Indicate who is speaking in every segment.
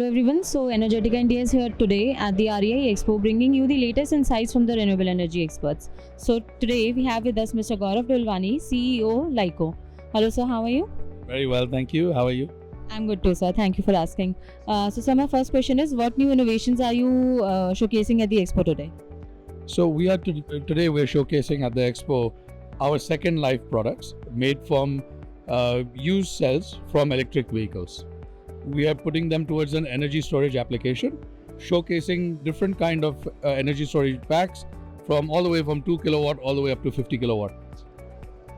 Speaker 1: everyone. So Energetica India is here today at the REI Expo, bringing you the latest insights from the renewable energy experts. So today we have with us Mr. Gaurav Dulwani, CEO LICO. Hello sir, how are you?
Speaker 2: Very well, thank you. How are you?
Speaker 1: I'm good too sir, thank you for asking. So sir, my first question is, what new innovations are you showcasing at the expo today?
Speaker 2: So we are today we're showcasing at the expo our second life products made from used cells from electric vehicles. We are putting them towards an energy storage application, showcasing different kind of energy storage packs from all the way from 2 kilowatt all the way up to 50 kilowatt.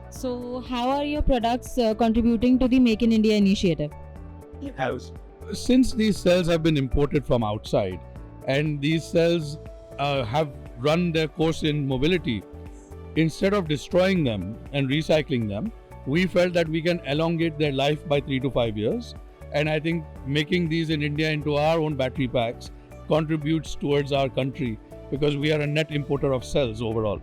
Speaker 1: So how are your products contributing to the Make in India initiative?
Speaker 2: Since these cells have been imported from outside and these cells have run their course in mobility, instead of destroying them and recycling them, we felt that we can elongate their life by 3 to 5 years. And I think making these in India into our own battery packs contributes towards our country because we are a net importer of cells overall.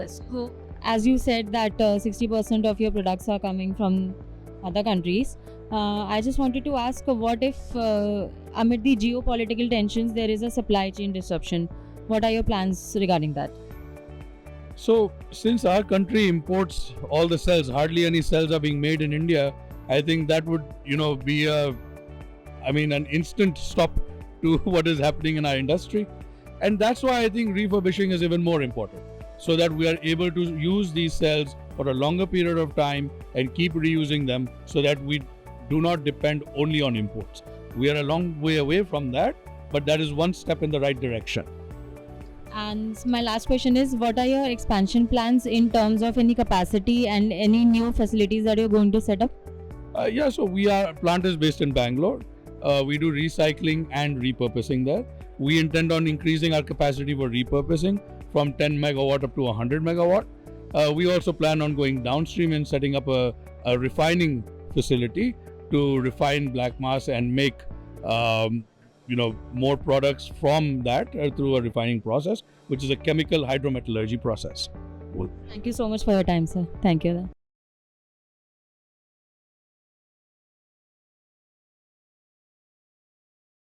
Speaker 1: So, as you said that 60% of your products are coming from other countries, I just wanted to ask, what if amid the geopolitical tensions there is a supply chain disruption? What are your plans regarding that?
Speaker 2: So since our country imports all the cells, hardly any cells are being made in India. I think that would, be an instant stop to what is happening in our industry. And that's why I think refurbishing is even more important, so that we are able to use these cells for a longer period of time and keep reusing them so that we do not depend only on imports. We are a long way away from that, but that is one step in the right direction.
Speaker 1: And my last question is, what are your expansion plans in terms of any capacity and any new facilities that you're going to set up?
Speaker 2: So plant is based in Bangalore. We do recycling and repurposing there. We intend on increasing our capacity for repurposing from 10 megawatt up to 100 megawatt. We also plan on going downstream and setting up a refining facility to refine black mass and make more products from that through a refining process, which is a chemical hydrometallurgy process.
Speaker 1: Thank you so much for your time, sir. Thank you.